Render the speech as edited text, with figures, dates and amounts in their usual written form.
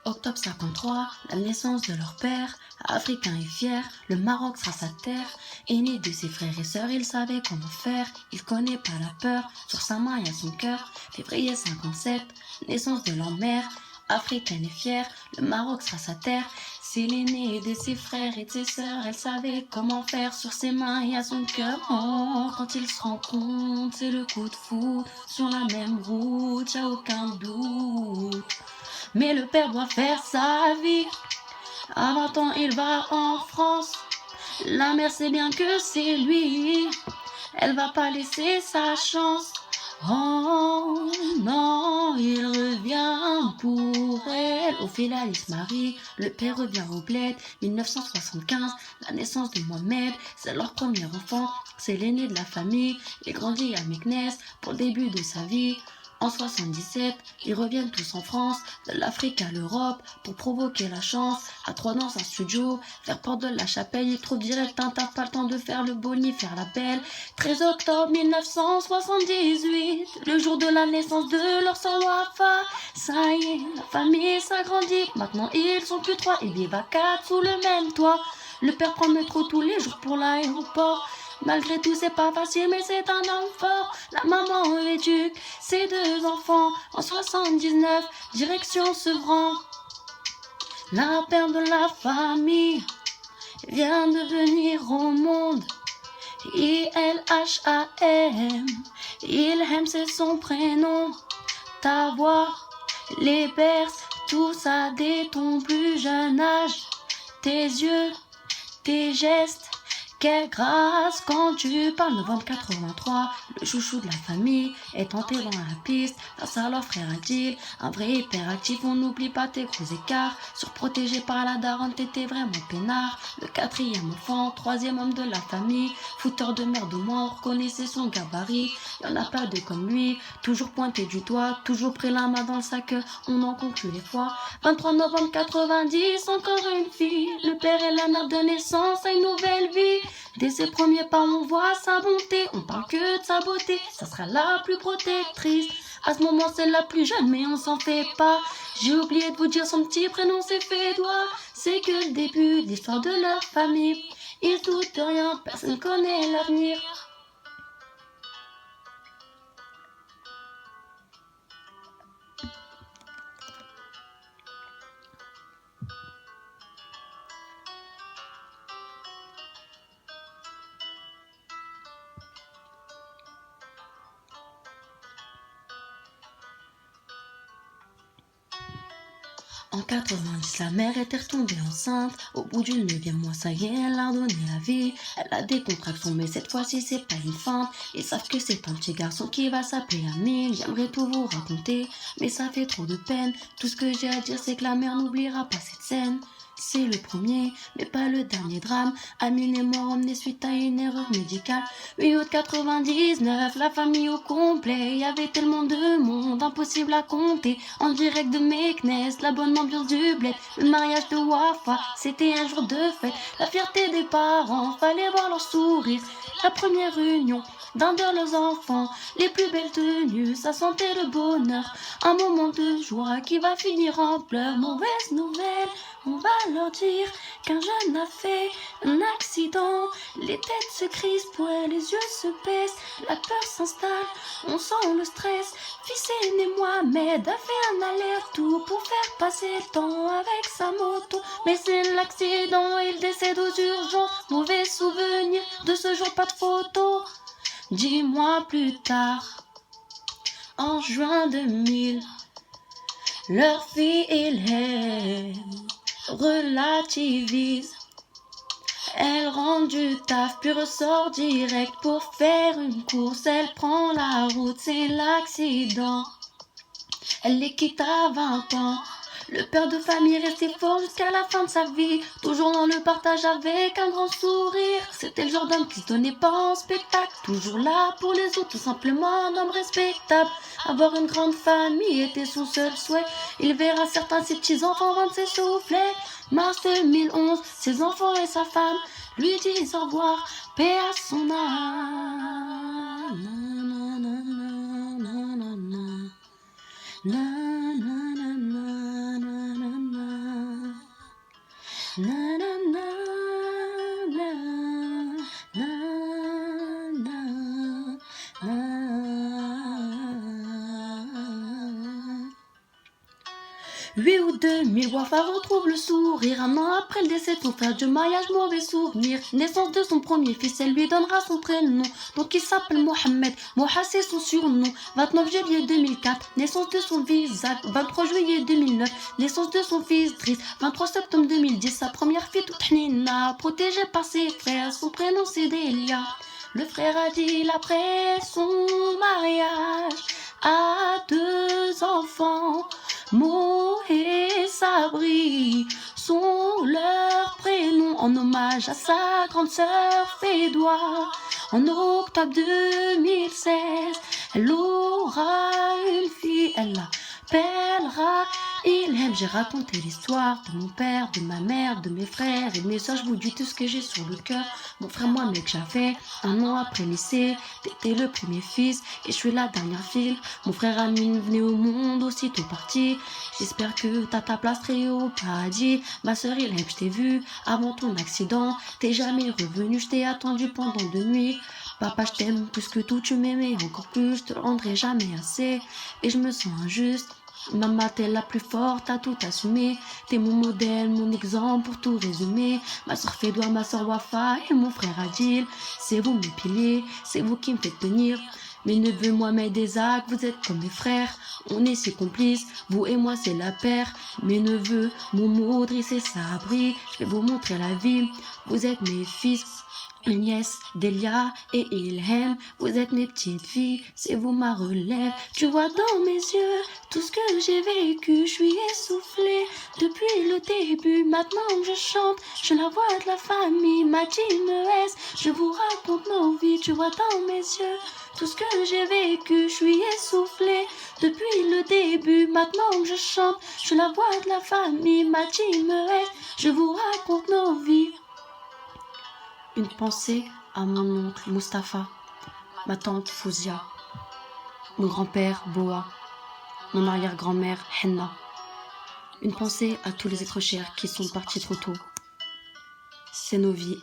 Octobre 53, la naissance de leur père, africain et fier, le Maroc sera sa terre. Aîné de ses frères et sœurs, il savait comment faire, il connaît pas la peur, sur sa main et à son cœur. Février 57, naissance de leur mère, africaine et fière, le Maroc sera sa terre. C'est l'aîné de ses frères et de ses sœurs, elle savait comment faire, sur ses mains et à son cœur. Oh, quand ils se rencontrent, c'est le coup de foudre, sur la même route, y'a aucun doute. Mais le père doit faire sa vie. À 20 ans, il va en France. La mère sait bien que c'est lui. Elle va pas laisser sa chance. Oh non, il revient pour elle. Au final, il se marie. Le père revient au bled. 1975, la naissance de Mohamed. C'est leur premier enfant. C'est l'aîné de la famille. Il grandit à Meknès pour le début de sa vie. En 77, ils reviennent tous en France, de l'Afrique à l'Europe, pour provoquer la chance. À 3 dans un studio, vers Porte de la Chapelle, ils trouvent direct un taf, pas le temps de faire le beau ni faire la belle. 13 octobre 1978, le jour de la naissance de leur sœur Wafa. Ça y est, la famille s'agrandit, maintenant ils sont plus 3, ils vivent à 4 sous le même toit. Le père prend le métro tous les jours pour l'aéroport. Malgré tout, c'est pas facile, mais c'est un homme fort. La maman éduque ses 2 enfants. En 79, direction Sevran. La père de la famille vient de venir au monde. I-L-H-A-M. Ilhem, c'est son prénom. Ta voix les berce, tous à dès ton plus jeune âge. Tes yeux, tes gestes, quelle grâce quand tu parles. Novembre 83, le chouchou de la famille est tenté dans la piste face à leur frère Adil. Un vrai hyperactif, on n'oublie pas tes gros écarts. Surprotégé par la daronne, t'étais vraiment peinard. Le 4e enfant, 3e homme de la famille. Fouteur de merde au moins, on reconnaissait son gabarit. Y'en a pas deux comme lui, toujours pointé du doigt, toujours pris la main dans le sac, on en conclut les fois. 23 novembre 90, encore une fille. Le père et la mère de naissance à une nouvelle vie. Dès ses premiers pas, on voit sa bonté. On parle que de sa beauté, ça sera la plus protectrice. À ce moment, c'est la plus jeune, mais on s'en fait pas. J'ai oublié de vous dire son petit prénom, c'est Fédois. C'est que le début de l'histoire de leur famille. Ils doutent de rien, personne connaît l'avenir. En 90, la mère était retombée enceinte. Au bout du 9e mois, ça y est, elle a donné la vie. Elle a des contractions, mais cette fois-ci, c'est pas une feinte. Ils savent que c'est un petit garçon qui va s'appeler Amine. J'aimerais tout vous raconter, mais ça fait trop de peine. Tout ce que j'ai à dire, c'est que la mère n'oubliera pas cette scène. C'est le premier, mais pas le dernier drame. Amine est mort emmené suite à une erreur médicale. 8 août 99, la famille au complet. Y avait tellement de monde, impossible à compter. En direct de Meknès, la bonne ambiance du bled. Le mariage de Wafa, c'était un jour de fête. La fierté des parents, fallait voir leur sourire. La première réunion d'un de leurs enfants, les plus belles tenues, ça sentait le bonheur. Un moment de joie qui va finir en pleurs. Mauvaise nouvelle, on va leur dire qu'un jeune a fait un accident. Les têtes se crispent, ouais, les yeux se baissent, la peur s'installe, on sent le stress. Fils aîné Mohamed a fait un aller-retour pour faire passer le temps avec sa moto. Mais c'est l'accident, il décède aux urgences. Mauvais souvenir de ce jour, pas de photo. 10 mois plus tard, en juin 2000, leur fille Ilhem relativise. Elle rentre du taf puis ressort direct pour faire une course. Elle prend la route, c'est l'accident. Elle les quitte à 20 ans. Le père de famille restait fort jusqu'à la fin de sa vie, toujours dans le partage avec un grand sourire. C'était le genre d'homme qui se donnait pas en spectacle, toujours là pour les autres, tout simplement un homme respectable. Avoir une grande famille était son seul souhait. Il verra certains de ses petits-enfants vendre ses soufflets. Mars 2011, ses enfants et sa femme lui disent au revoir, paix à son âme. Na, na, na, na, na, na, na, na, na. 8 août 2000, Wafa retrouve le sourire. Un an après le décès de son frère, du mariage, mauvais souvenir. Naissance de son premier fils, elle lui donnera son prénom. Donc il s'appelle Mohamed, Moha c'est son surnom. 29 juillet 2004, naissance de son fils Zach. 23 juillet 2009, naissance de son fils Driss. 23 septembre 2010, sa première fille toute hnina, protégée par ses frères, son prénom c'est Delia. Le frère Adil après son mariage a 2 enfants. Mo et Sabri sont leurs prénoms en hommage à sa grande sœur Fédois. En octobre 2016, elle aura une fille, elle l'appellera Ilhem. J'ai raconté l'histoire de mon père, de ma mère, de mes frères et de mes soeurs. Je vous dis tout ce que j'ai sur le cœur. Mon frère, moi, mec, j'avais 1 an après lycée. T'étais le premier fils et je suis la dernière fille. Mon frère Amine venait au monde aussitôt parti. J'espère que t'as ta place très haut au paradis. Ma soeur Ilhem, je t'ai vue avant ton accident. T'es jamais revenu, je t'ai attendu pendant 2 nuits. Papa, je t'aime plus que tout, tu m'aimais encore plus. Je te le rendrai jamais assez et je me sens injuste. Maman, t'es la plus forte, t'as tout assumé. T'es mon modèle, mon exemple pour tout résumer. Ma soeur Fédois, ma soeur Wafa et mon frère Adil. C'est vous mes piliers, c'est vous qui me faites tenir. Mes neveux, Mohamed et Zach, vous êtes comme mes frères. On est si complices, vous et moi c'est la paire. Mes neveux, Momo, Driss et Sabri, je vais vous montrer la vie. Vous êtes mes fils. Agnès, Delia et Ilhem, vous êtes mes petites filles, c'est vous ma relève. Tu vois dans mes yeux tout ce que j'ai vécu, je suis essoufflée depuis le début. Maintenant que je chante, je la voix de la famille, ma team ES, je vous raconte nos vies. Tu vois dans mes yeux tout ce que j'ai vécu, je suis essoufflée depuis le début. Maintenant que je chante, je la voix de la famille, ma team ES, je vous raconte nos vies. Une pensée à mon oncle Mustapha, ma tante Fouzia, mon grand-père Boa, mon arrière-grand-mère Henna. Une pensée à tous les êtres chers qui sont partis trop tôt. C'est nos vies.